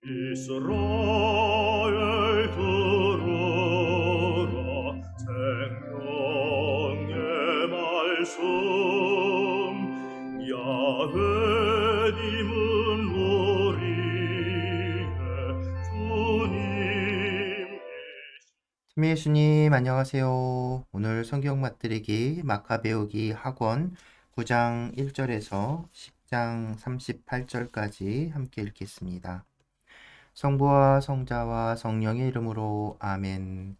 이스라엘 들으라 생명의 말씀 야훼님은 우리의 주님이시다. 예수님 안녕하세요. 오늘 성경 맛들이기 마카 배우기 학원 9장 1절에서 10장 38절까지 함께 읽겠습니다. 성부와 성자와 성령의 이름으로 아멘.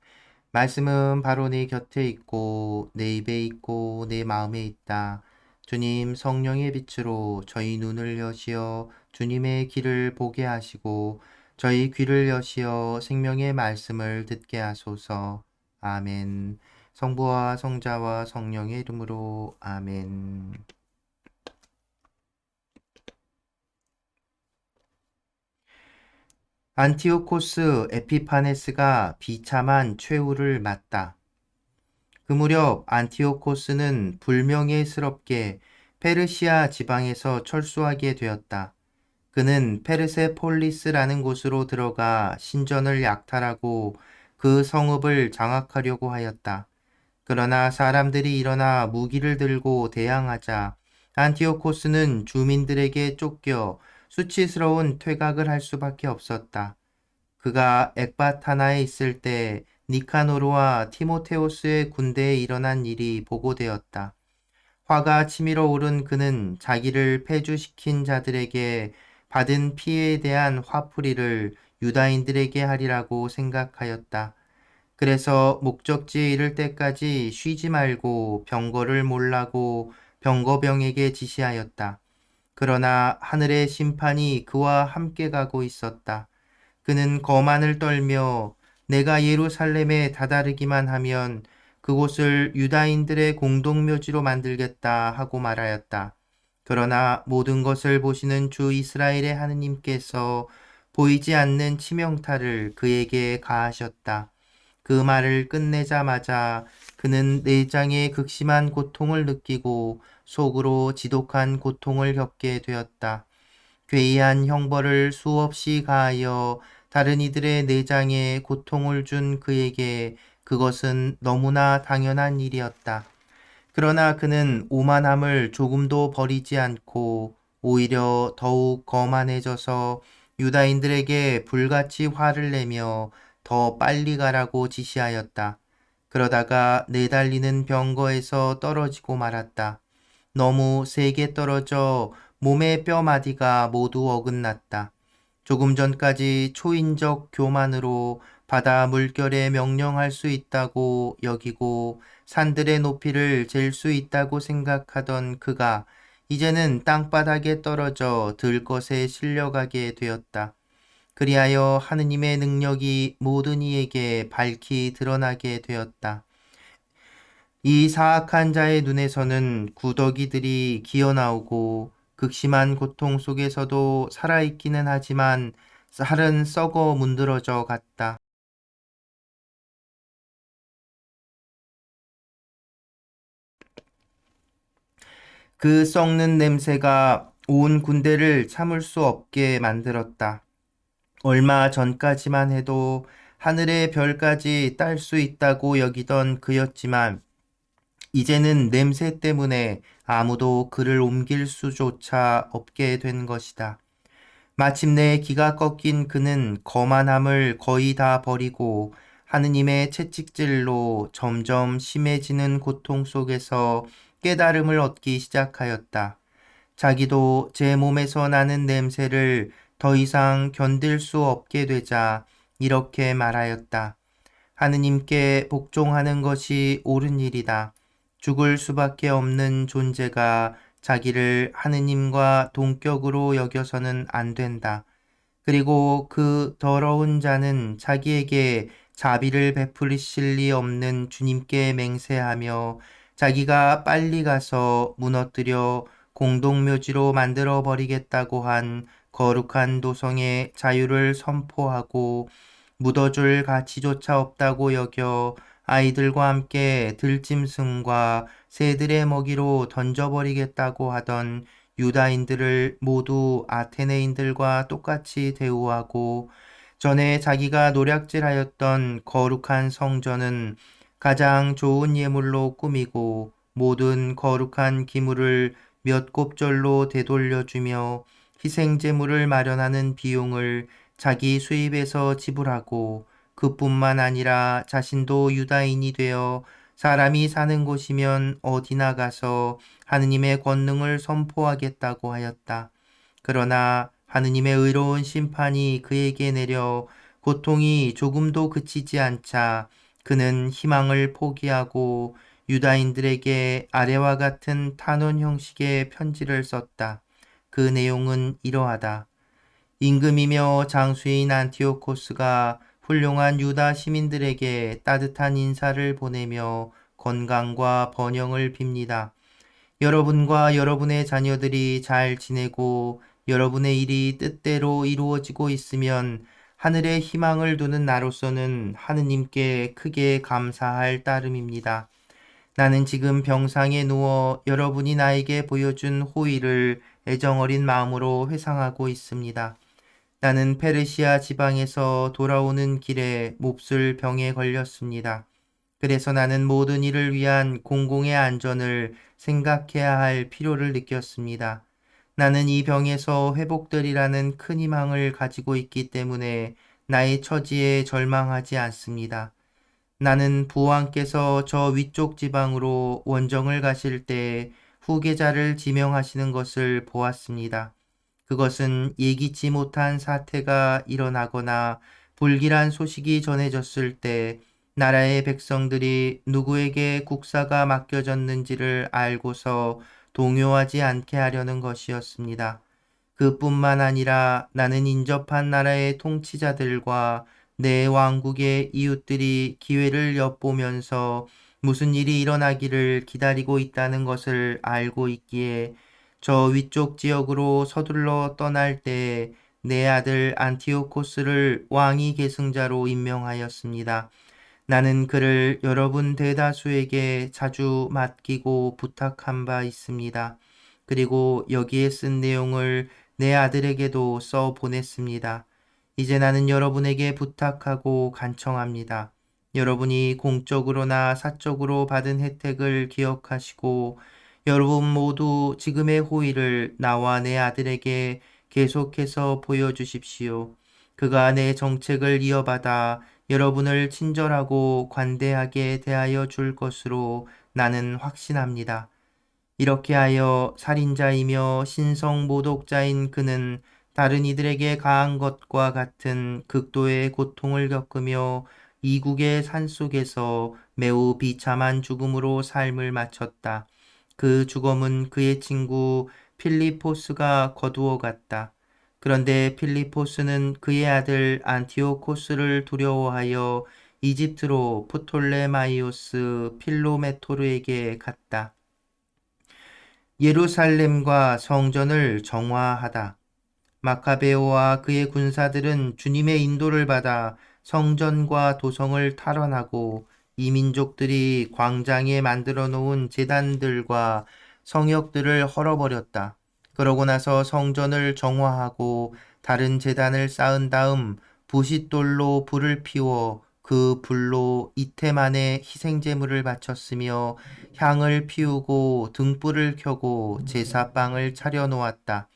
말씀은 바로 내 곁에 있고 내 입에 있고 내 마음에 있다. 주님 성령의 빛으로 저희 눈을 여시어 주님의 길을 보게 하시고 저희 귀를 여시어 생명의 말씀을 듣게 하소서. 아멘. 성부와 성자와 성령의 이름으로 아멘. 안티오코스 에피파네스가 비참한 최후를 맞다. 그 무렵 안티오코스는 불명예스럽게 페르시아 지방에서 철수하게 되었다. 그는 페르세폴리스라는 곳으로 들어가 신전을 약탈하고 그 성읍을 장악하려고 하였다. 그러나 사람들이 일어나 무기를 들고 대항하자 안티오코스는 주민들에게 쫓겨 수치스러운 퇴각을 할 수밖에 없었다. 그가 엑바타나에 있을 때 니카노르와 티모테오스의 군대에 일어난 일이 보고되었다. 화가 치밀어 오른 그는 자기를 패주시킨 자들에게 받은 피해에 대한 화풀이를 유다인들에게 하리라고 생각하였다. 그래서 목적지에 이를 때까지 쉬지 말고 병거를 몰라고 병거병에게 지시하였다. 그러나 하늘의 심판이 그와 함께 가고 있었다. 그는 거만을 떨며 내가 예루살렘에 다다르기만 하면 그곳을 유다인들의 공동묘지로 만들겠다 하고 말하였다. 그러나 모든 것을 보시는 주 이스라엘의 하느님께서 보이지 않는 치명타를 그에게 가하셨다. 그 말을 끝내자마자 그는 내장에 극심한 고통을 느끼고 속으로 지독한 고통을 겪게 되었다. 괴이한 형벌을 수없이 가하여 다른 이들의 내장에 고통을 준 그에게 그것은 너무나 당연한 일이었다. 그러나 그는 오만함을 조금도 버리지 않고 오히려 더욱 거만해져서 유다인들에게 불같이 화를 내며 더 빨리 가라고 지시하였다. 그러다가 내달리는 병거에서 떨어지고 말았다. 너무 세게 떨어져 몸의 뼈마디가 모두 어긋났다. 조금 전까지 초인적 교만으로 바다 물결에 명령할 수 있다고 여기고 산들의 높이를 잴 수 있다고 생각하던 그가 이제는 땅바닥에 떨어져 들것에 실려가게 되었다. 그리하여 하느님의 능력이 모든 이에게 밝히 드러나게 되었다. 이 사악한 자의 눈에서는 구더기들이 기어나오고 극심한 고통 속에서도 살아있기는 하지만 살은 썩어 문드러져 갔다. 그 썩는 냄새가 온 군대를 참을 수 없게 만들었다. 얼마 전까지만 해도 하늘의 별까지 딸 수 있다고 여기던 그였지만 이제는 냄새 때문에 아무도 그를 옮길 수조차 없게 된 것이다. 마침내 기가 꺾인 그는 거만함을 거의 다 버리고 하느님의 채찍질로 점점 심해지는 고통 속에서 깨달음을 얻기 시작하였다. 자기도 제 몸에서 나는 냄새를 더 이상 견딜 수 없게 되자 이렇게 말하였다. 하느님께 복종하는 것이 옳은 일이다. 죽을 수밖에 없는 존재가 자기를 하느님과 동격으로 여겨서는 안 된다. 그리고 그 더러운 자는 자기에게 자비를 베풀이실 리 없는 주님께 맹세하며 자기가 빨리 가서 무너뜨려 공동묘지로 만들어 버리겠다고 한 거룩한 도성의 자유를 선포하고 묻어줄 가치조차 없다고 여겨 아이들과 함께 들짐승과 새들의 먹이로 던져버리겠다고 하던 유다인들을 모두 아테네인들과 똑같이 대우하고 전에 자기가 노략질하였던 거룩한 성전은 가장 좋은 예물로 꾸미고 모든 거룩한 기물을 몇 곱절로 되돌려주며 희생제물을 마련하는 비용을 자기 수입에서 지불하고 그뿐만 아니라 자신도 유다인이 되어 사람이 사는 곳이면 어디나 가서 하느님의 권능을 선포하겠다고 하였다. 그러나 하느님의 의로운 심판이 그에게 내려 고통이 조금도 그치지 않자 그는 희망을 포기하고 유다인들에게 아래와 같은 탄원 형식의 편지를 썼다. 그 내용은 이러하다. 임금이며 장수인 안티오코스가 훌륭한 유다 시민들에게 따뜻한 인사를 보내며 건강과 번영을 빕니다. 여러분과 여러분의 자녀들이 잘 지내고 여러분의 일이 뜻대로 이루어지고 있으면 하늘에 희망을 두는 나로서는 하느님께 크게 감사할 따름입니다. 나는 지금 병상에 누워 여러분이 나에게 보여준 호의를 애정어린 마음으로 회상하고 있습니다. 나는 페르시아 지방에서 돌아오는 길에 몹쓸 병에 걸렸습니다. 그래서 나는 모든 일을 위한 공공의 안전을 생각해야 할 필요를 느꼈습니다. 나는 이 병에서 회복되리라는 큰 희망을 가지고 있기 때문에 나의 처지에 절망하지 않습니다. 나는 부왕께서 저 위쪽 지방으로 원정을 가실 때 후계자를 지명하시는 것을 보았습니다. 그것은 예기치 못한 사태가 일어나거나 불길한 소식이 전해졌을 때 나라의 백성들이 누구에게 국사가 맡겨졌는지를 알고서 동요하지 않게 하려는 것이었습니다. 그뿐만 아니라 나는 인접한 나라의 통치자들과 내 왕국의 이웃들이 기회를 엿보면서 무슨 일이 일어나기를 기다리고 있다는 것을 알고 있기에 저 위쪽 지역으로 서둘러 떠날 때 내 아들 안티오코스를 왕위 계승자로 임명하였습니다. 나는 그를 여러분 대다수에게 자주 맡기고 부탁한 바 있습니다. 그리고 여기에 쓴 내용을 내 아들에게도 써 보냈습니다. 이제 나는 여러분에게 부탁하고 간청합니다. 여러분이 공적으로나 사적으로 받은 혜택을 기억하시고 여러분 모두 지금의 호의를 나와 내 아들에게 계속해서 보여주십시오. 그가 내 정책을 이어받아 여러분을 친절하고 관대하게 대하여 줄 것으로 나는 확신합니다. 이렇게 하여 살인자이며 신성 모독자인 그는 다른 이들에게 가한 것과 같은 극도의 고통을 겪으며 이국의 산속에서 매우 비참한 죽음으로 삶을 마쳤다. 그 죽음은 그의 친구 필리포스가 거두어 갔다. 그런데 필리포스는 그의 아들 안티오코스를 두려워하여 이집트로 프톨레마이오스 필로메토르에게 갔다. 예루살렘과 성전을 정화하다. 마카베오와 그의 군사들은 주님의 인도를 받아 성전과 도성을 탈환하고 이민족들이 광장에 만들어 놓은 제단들과 성역들을 헐어버렸다. 그러고 나서 성전을 정화하고 다른 제단을 쌓은 다음 부싯돌로 불을 피워 그 불로 이태 만에 희생제물을 바쳤으며 향을 피우고 등불을 켜고 제사빵을 차려 놓았다.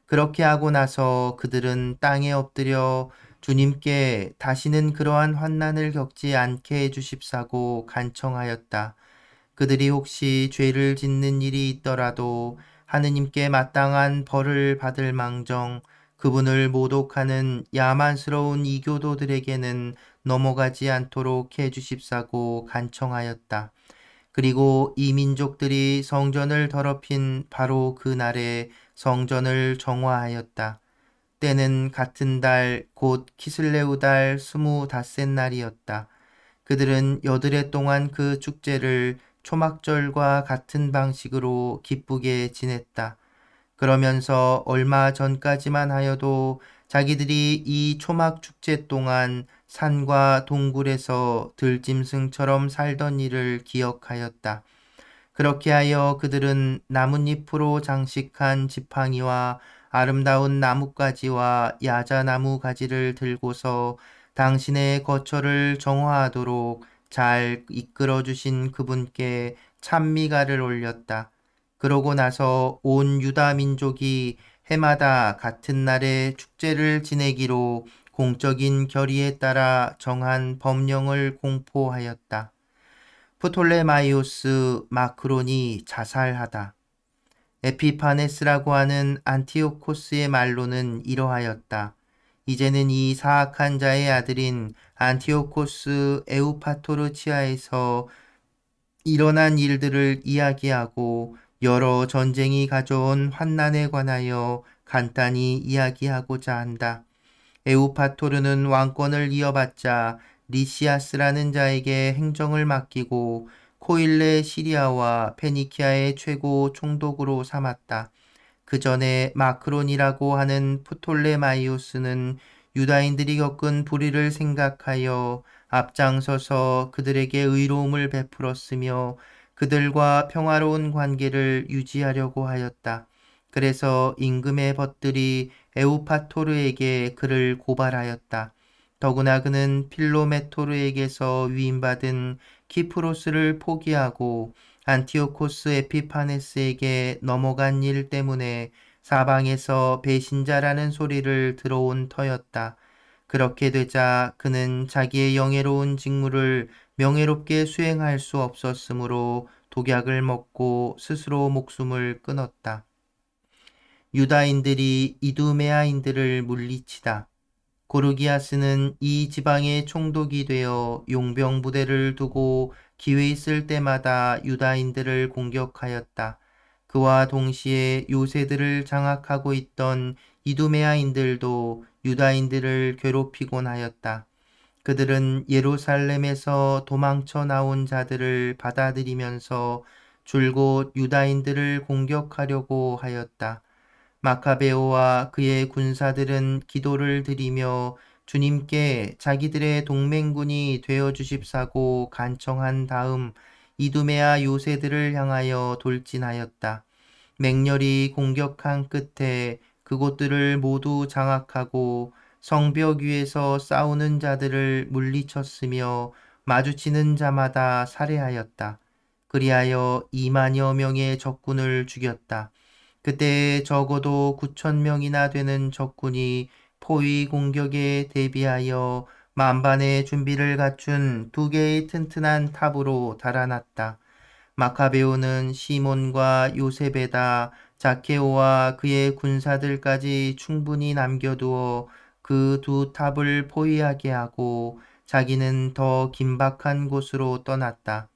그렇게 하고 나서 그들은 땅에 엎드려 주님께 다시는 그러한 환난을 겪지 않게 해주십사고 간청하였다. 그들이 혹시 죄를 짓는 일이 있더라도 하느님께 마땅한 벌을 받을 망정 그분을 모독하는 야만스러운 이교도들에게는 넘어가지 않도록 해주십사고 간청하였다. 그리고 이 민족들이 성전을 더럽힌 바로 그 날에 성전을 정화하였다. 때는 같은 달 곧 키슬레우 달 25닷새 날이었다. 그들은 여드레 동안 그 축제를 초막절과 같은 방식으로 기쁘게 지냈다. 그러면서 얼마 전까지만 하여도 자기들이 이 초막 축제 동안 산과 동굴에서 들짐승처럼 살던 일을 기억하였다. 그렇게 하여 그들은 나뭇잎으로 장식한 지팡이와 아름다운 나뭇가지와 야자나무 가지를 들고서 당신의 거처를 정화하도록 잘 이끌어 주신 그분께 찬미가를 올렸다. 그러고 나서 온 유다 민족이 해마다 같은 날에 축제를 지내기로 공적인 결의에 따라 정한 법령을 공포하였다. 프톨레마이오스 마크론이 자살하다. 에피파네스라고 하는 안티오코스의 말로는 이러하였다. 이제는 이 사악한 자의 아들인 안티오코스 에우파토르치아에서 일어난 일들을 이야기하고 여러 전쟁이 가져온 환난에 관하여 간단히 이야기하고자 한다. 에우파토르는 왕권을 이어받자 리시아스라는 자에게 행정을 맡기고 코일레 시리아와 페니키아의 최고 총독으로 삼았다. 그 전에 마크론이라고 하는 프톨레마이오스는 유다인들이 겪은 불의를 생각하여 앞장서서 그들에게 의로움을 베풀었으며 그들과 평화로운 관계를 유지하려고 하였다. 그래서 임금의 벗들이 에우파토르에게 그를 고발하였다. 더구나 그는 필로메토르에게서 위임받은 키프로스를 포기하고 안티오코스 에피파네스에게 넘어간 일 때문에 사방에서 배신자라는 소리를 들어온 터였다. 그렇게 되자 그는 자기의 영예로운 직무를 명예롭게 수행할 수 없었으므로 독약을 먹고 스스로 목숨을 끊었다. 유다인들이 이두메아인들을 물리치다. 고르기아스는 이 지방의 총독이 되어 용병 부대를 두고 기회 있을 때마다 유다인들을 공격하였다. 그와 동시에 요새들을 장악하고 있던 이두메아인들도 유다인들을 괴롭히곤 하였다. 그들은 예루살렘에서 도망쳐 나온 자들을 받아들이면서 줄곧 유다인들을 공격하려고 하였다. 마카베오와 그의 군사들은 기도를 드리며 주님께 자기들의 동맹군이 되어 주십사고 간청한 다음 이두메아 요새들을 향하여 돌진하였다. 맹렬히 공격한 끝에 그곳들을 모두 장악하고 성벽 위에서 싸우는 자들을 물리쳤으며 마주치는 자마다 살해하였다. 그리하여 2만여 명의 적군을 죽였다. 그때 적어도 9천 명이나 되는 적군이 포위 공격에 대비하여 만반의 준비를 갖춘 2개의 튼튼한 탑으로 달아났다. 마카베오는 시몬과 요셉에다 자케오와 그의 군사들까지 충분히 남겨두어 그 2탑을 포위하게 하고 자기는 더 긴박한 곳으로 떠났다.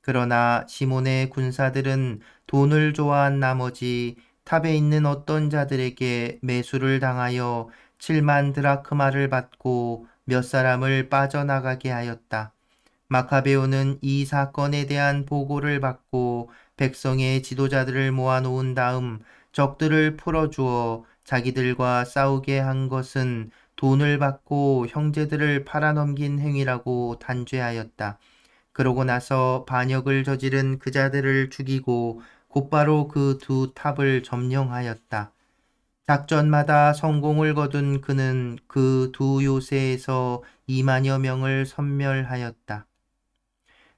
그러나 시몬의 군사들은 돈을 좋아한 나머지 탑에 있는 어떤 자들에게 매수를 당하여 7만 드라크마를 받고 몇 사람을 빠져나가게 하였다. 마카베오는 이 사건에 대한 보고를 받고 백성의 지도자들을 모아놓은 다음 적들을 풀어주어 자기들과 싸우게 한 것은 돈을 받고 형제들을 팔아넘긴 행위라고 단죄하였다. 그러고 나서 반역을 저지른 그 자들을 죽이고 곧바로 그 2탑을 점령하였다. 작전마다 성공을 거둔 그는 그 2요새에서 2만여 명을 섬멸하였다.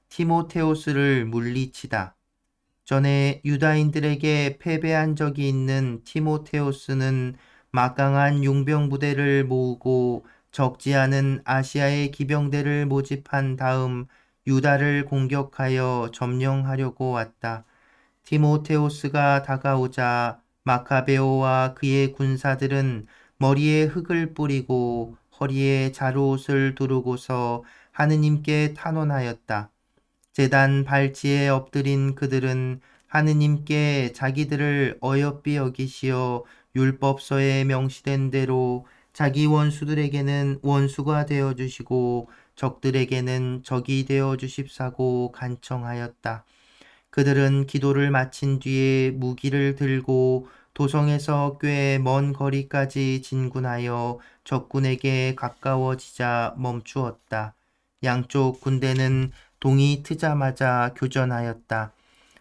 티모테오스를 물리치다. 전에 유다인들에게 패배한 적이 있는 티모테오스는 막강한 용병 부대를 모으고 적지 않은 아시아의 기병대를 모집한 다음 유다를 공격하여 점령하려고 왔다. 티모테오스가 다가오자 마카베오와 그의 군사들은 머리에 흙을 뿌리고 허리에 자루옷을 두르고서 하느님께 탄원하였다. 제단 발치에 엎드린 그들은 하느님께 자기들을 어여삐 여기시어 율법서에 명시된 대로 자기 원수들에게는 원수가 되어 주시고 적들에게는 적이 되어 주십사고 간청하였다. 그들은 기도를 마친 뒤에 무기를 들고 도성에서 꽤 먼 거리까지 진군하여 적군에게 가까워지자 멈추었다. 양쪽 군대는 동이 트자마자 교전하였다.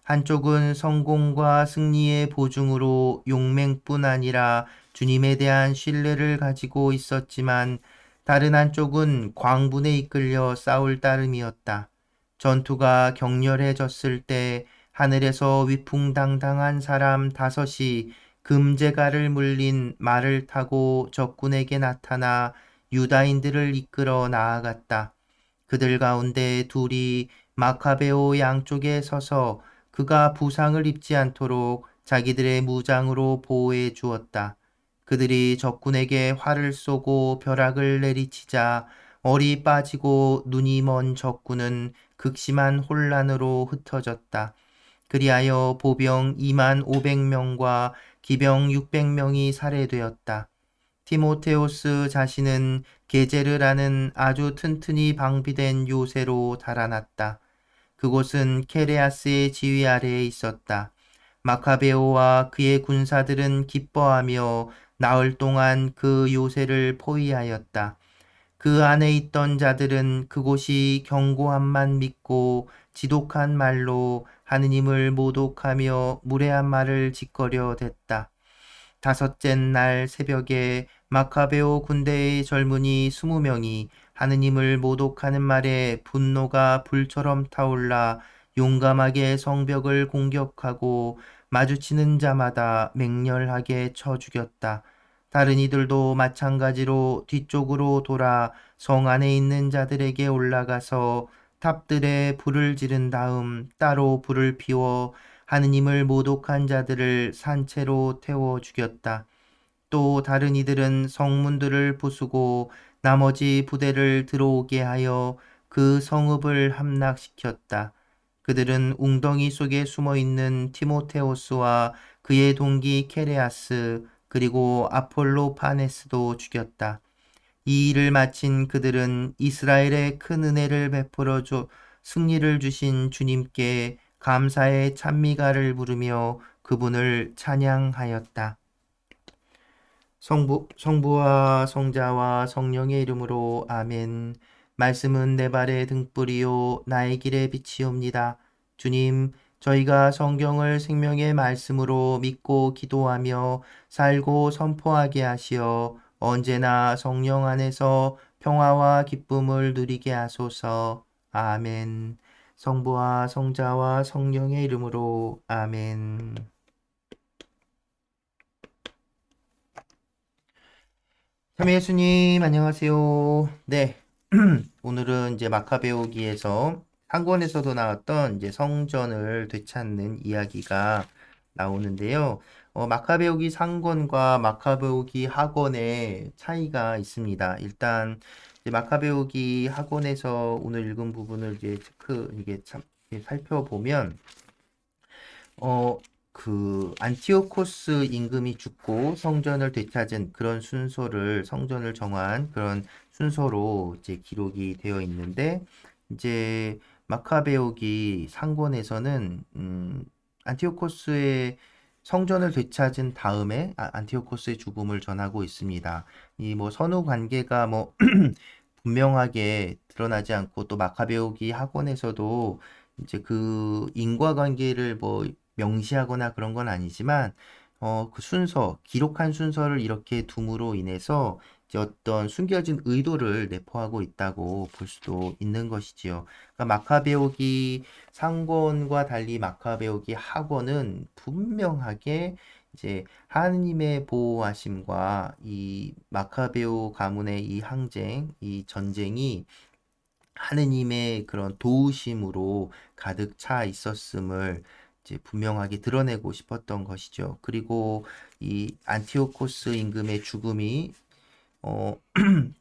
한쪽은 성공과 승리의 보증으로 용맹뿐 아니라 주님에 대한 신뢰를 가지고 있었지만 다른 한쪽은 광분에 이끌려 싸울 따름이었다. 전투가 격렬해졌을 때 하늘에서 위풍당당한 사람 5이 금제갈을 물린 말을 타고 적군에게 나타나 유다인들을 이끌어 나아갔다. 그들 가운데 둘이 마카베오 양쪽에 서서 그가 부상을 입지 않도록 자기들의 무장으로 보호해 주었다. 그들이 적군에게 활을 쏘고 벼락을 내리치자 얼이 빠지고 눈이 먼 적군은 극심한 혼란으로 흩어졌다. 그리하여 보병 2만 500명과 기병 600명이 살해되었다. 티모테오스 자신은 게제르라는 아주 튼튼히 방비된 요새로 달아났다. 그곳은 케레아스의 지휘 아래에 있었다. 마카베오와 그의 군사들은 기뻐하며 나흘 동안 그 요새를 포위하였다. 그 안에 있던 자들은 그곳이 견고함만 믿고 지독한 말로 하느님을 모독하며 무례한 말을 짓거려 댔다. 다섯째 날 새벽에 마카베오 군대의 젊은이 20명이 하느님을 모독하는 말에 분노가 불처럼 타올라 용감하게 성벽을 공격하고 마주치는 자마다 맹렬하게 쳐 죽였다. 다른 이들도 마찬가지로 뒤쪽으로 돌아 성 안에 있는 자들에게 올라가서 탑들에 불을 지른 다음 따로 불을 피워 하느님을 모독한 자들을 산채로 태워 죽였다. 또 다른 이들은 성문들을 부수고 나머지 부대를 들어오게 하여 그 성읍을 함락시켰다. 그들은 웅덩이 속에 숨어 있는 티모테오스와 그의 동기 케레아스 그리고 아폴로 파네스도 죽였다. 이 일을 마친 그들은 이스라엘의 큰 은혜를 베풀어 줘 승리를 주신 주님께 감사의 찬미가를 부르며 그분을 찬양하였다. 성부와 성자와 성령의 이름으로 아멘. 말씀은 내 발의 등불이요 나의 길의 빛이옵니다. 주님, 저희가 성경을 생명의 말씀으로 믿고 기도하며 살고 선포하게 하시어 언제나 성령 안에서 평화와 기쁨을 누리게 하소서. 아멘. 성부와 성자와 성령의 이름으로 아멘. 참 예수님 안녕하세요. 네. 오늘은 이제 마카베오기에서 한 권에서도 나왔던 이제 성전을 되찾는 이야기가 나오는데요. 마카베오기 상권과 마카베오기 하권의 차이가 있습니다. 일단 이제 마카베오기 하권에서 오늘 읽은 부분을 이제 이게 참 이렇게 살펴보면 그 안티오코스 임금이 죽고 성전을 되찾은 그런 순서를 성전을 정한 그런 순서로 이제 기록이 되어 있는데 이제 마카베오기 상권에서는 안티오코스의 성전을 되찾은 다음에 안티오코스의 죽음을 전하고 있습니다. 이 뭐 선후 관계가 뭐 분명하게 드러나지 않고 또 마카베오기 학원에서도 이제 그 인과관계를 뭐 명시하거나 그런 건 아니지만 그 순서, 기록한 순서를 이렇게 둠으로 인해서 이제 어떤 숨겨진 의도를 내포하고 있다고 볼 수도 있는 것이지요. 그러니까 마카베오기 상권과 달리 마카베오기 학원은 분명하게 이제 하느님의 보호하심과 이 마카베오 가문의 이 항쟁, 이 전쟁이 하느님의 그런 도우심으로 가득 차 있었음을 이제 분명하게 드러내고 싶었던 것이죠. 그리고 이 안티오코스 임금의 죽음이 어,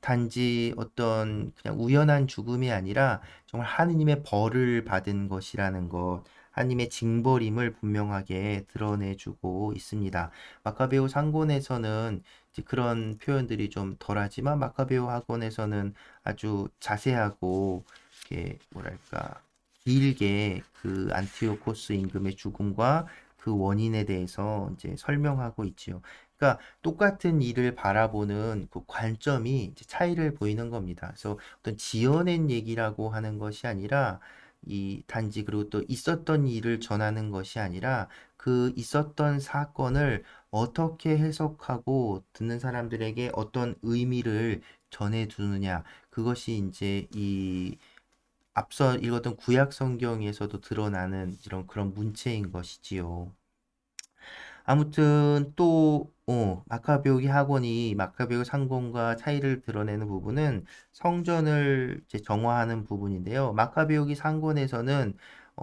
단지 어떤 그냥 우연한 죽음이 아니라 정말 하느님의 벌을 받은 것이라는 것, 하느님의 징벌임을 분명하게 드러내주고 있습니다. 마카베오 상본에서는 이제 그런 표현들이 좀 덜하지만 마카베오 학원에서는 아주 자세하고 이렇게 뭐랄까 길게 그 안티오코스 임금의 죽음과 그 원인에 대해서 이제 설명하고 있지요. 그러니까 똑같은 일을 바라보는 그 관점이 이제 차이를 보이는 겁니다. 그래서 어떤 지어낸 얘기라고 하는 것이 아니라 이 단지 그리고 또 있었던 일을 전하는 것이 아니라 그 있었던 사건을 어떻게 해석하고 듣는 사람들에게 어떤 의미를 전해두느냐. 그것이 이제 이 앞서 읽었던 구약 성경에서도 드러나는 이런 그런 문체인 것이지요. 아무튼 또 마카베오기 학원이 마카베오 상권과 차이를 드러내는 부분은 성전을 이제 정화하는 부분인데요. 마카베오기 상권에서는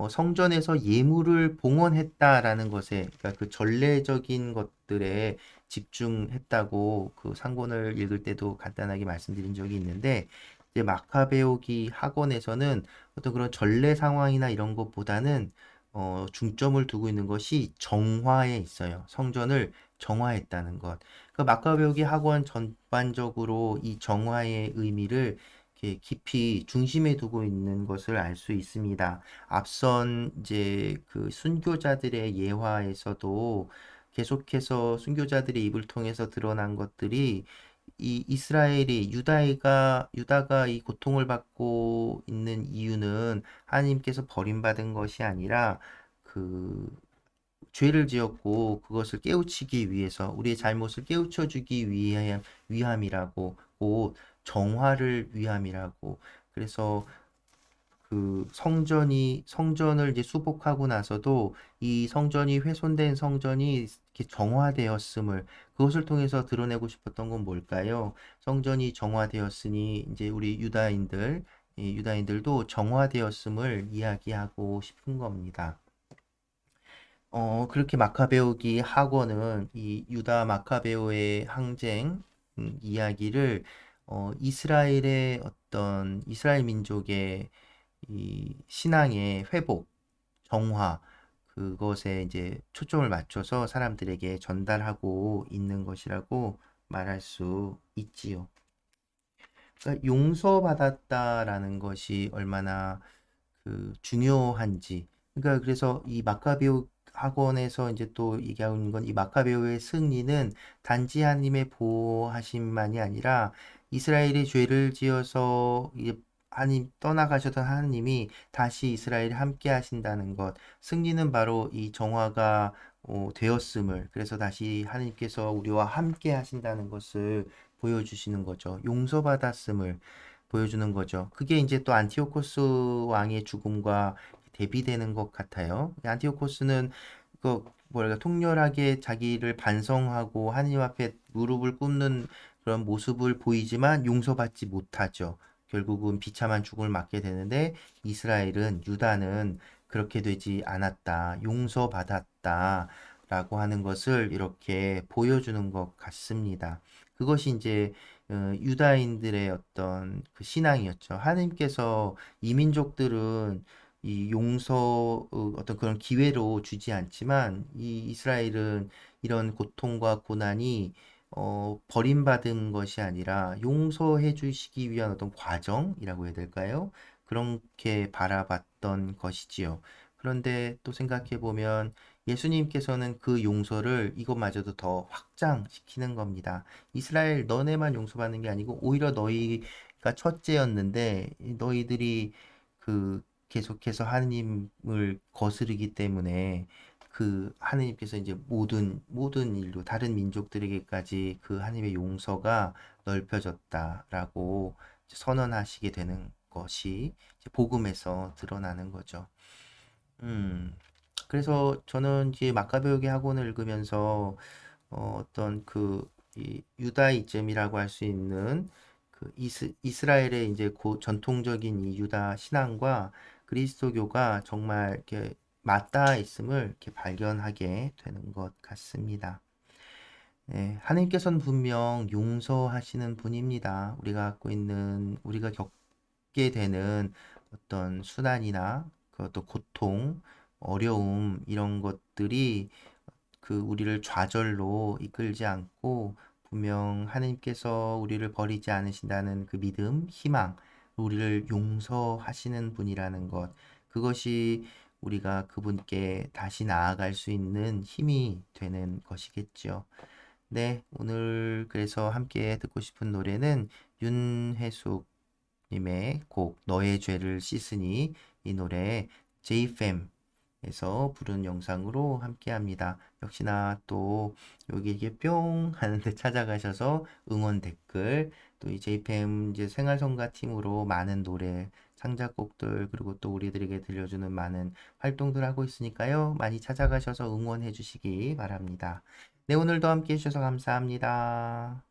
성전에서 예물을 봉헌했다라는 것에, 그러니까 그 전례적인 것들에 집중했다고 그 상권을 읽을 때도 간단하게 말씀드린 적이 있는데, 이제 마카베오기 학원에서는 어떤 그런 전례 상황이나 이런 것보다는 중점을 두고 있는 것이 정화에 있어요. 성전을 정화했다는 것. 그 마카베오기 학원 전반적으로 이 정화의 의미를 이렇게 깊이 중심에 두고 있는 것을 알 수 있습니다. 앞선 이제 그 순교자들의 예화에서도 계속해서 순교자들의 입을 통해서 드러난 것들이 이 이스라엘이 유다가 이 고통을 받고 있는 이유는 하나님께서 버림받은 것이 아니라 그 죄를 지었고 그것을 깨우치기 위해서 우리의 잘못을 깨우쳐 주기 위함이라고 곧 정화를 위함이라고. 그래서 그 성전을 이제 수복하고 나서도 이 성전이 훼손된 성전이 이렇게 정화되었음을 그것을 통해서 드러내고 싶었던 건 뭘까요? 성전이 정화되었으니 이제 우리 이 유다인들도 정화되었음을 이야기하고 싶은 겁니다. 그렇게 마카베오기 학원은 이 유다 마카베오의 항쟁 이야기를 이스라엘 민족의 이 신앙의 회복, 정화, 그것에 이제 초점을 맞춰서 사람들에게 전달하고 있는 것이라고 말할 수 있지요. 그러니까 용서받았다라는 것이 얼마나 그 중요한지. 그러니까 그래서 이 마카베오 학원에서 이제 또 얘기하고 있는 건 이 마카베오의 승리는 단지 하나님의 보호하심만이 아니라 이스라엘이 죄를 지어서 이제 하나님 떠나가셨던 하나님이 다시 이스라엘에 함께 하신다는 것. 승리는 바로 이 정화가 되었음을, 그래서 다시 하나님께서 우리와 함께 하신다는 것을 보여주시는 거죠. 용서받았음을 보여주는 거죠. 그게 이제 또 안티오코스 왕의 죽음과 대비되는 것 같아요. 안티오코스는 그 뭐랄까 통렬하게 자기를 반성하고 하나님 앞에 무릎을 꿇는 그런 모습을 보이지만 용서받지 못하죠. 결국은 비참한 죽음을 맞게 되는데 유다는 그렇게 되지 않았다. 용서받았다. 라고 하는 것을 이렇게 보여주는 것 같습니다. 그것이 이제 유다인들의 어떤 그 신앙이었죠. 하나님께서 이민족들은 이 어떤 그런 기회로 주지 않지만 이 이스라엘은 이런 고통과 고난이 버림받은 것이 아니라 용서해 주시기 위한 어떤 과정이라고 해야 될까요? 그렇게 바라봤던 것이지요. 그런데 또 생각해 보면 예수님께서는 그 용서를 이것마저도 더 확장시키는 겁니다. 이스라엘 너네만 용서받는 게 아니고 오히려 너희가 첫째였는데 너희들이 그 계속해서 하느님을 거스르기 때문에 그 하느님께서 이제 모든 인류 다른 민족들에게까지 그 하나님의 용서가 넓혀졌다라고 선언하시게 되는 것이 이제 복음에서 드러나는 거죠. 음. 그래서 저는 이제 마카베오기 학원을 읽으면서 어떤 이 유다이즘이라고 할 수 있는 그 이스라엘의 이제 전통적인 이 유다 신앙과 그리스도교가 정말 이렇게 맞닿아 있음을 이렇게 발견하게 되는 것 같습니다. 네, 하나님께서는 분명 용서하시는 분입니다. 우리가 겪게 되는 어떤 순환이나 그 어떤 고통, 어려움, 이런 것들이 우리를 좌절로 이끌지 않고 분명 하나님께서 우리를 버리지 않으신다는 그 믿음, 희망, 우리를 용서하시는 분이라는 것, 그것이 우리가 그분께 다시 나아갈 수 있는 힘이 되는 것이겠죠. 네, 오늘 그래서 함께 듣고 싶은 노래는 윤혜숙 님의 곡 너의 죄를 씻으니 이 노래 JFM에서 부른 영상으로 함께 합니다. 역시나 또 여기 이게 뿅 하는데 찾아가셔서 응원 댓글, 또 이 JFM 이제 생활성가 팀으로 많은 노래, 창작곡들, 그리고 또 우리들에게 들려주는 많은 활동들 하고 있으니까요. 많이 찾아가셔서 응원해 주시기 바랍니다. 네, 오늘도 함께 해주셔서 감사합니다.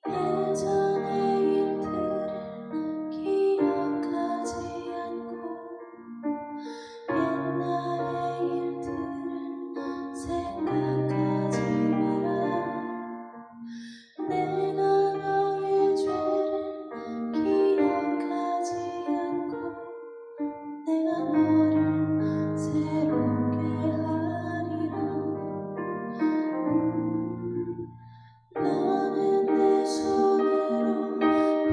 예전의 일들을 기억하지 않고 옛날의 일들을 생각하지 마라. 내가 너의 죄를 기억하지 않고 내가 너를 새롭게 하리라. 너는 내 손으로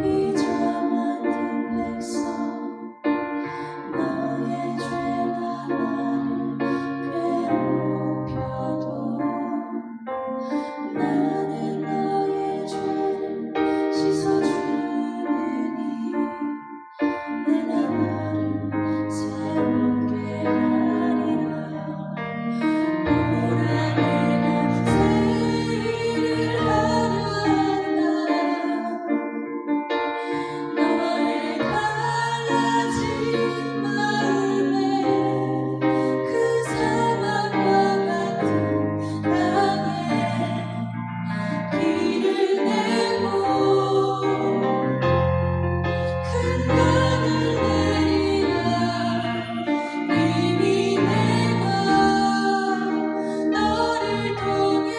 빚어 만든 백성, 너의 죄가 나를 괴롭혀도 나는 너의 죄를 씻어주리니 내가 너를 새롭게 하리라. 보라 내가 새 일을 하려 한다. 너의 갈라진 마음에 그 사막과 같은 땅에 길을 내고 큰 강을 내리라. 이미 내가 너를 통해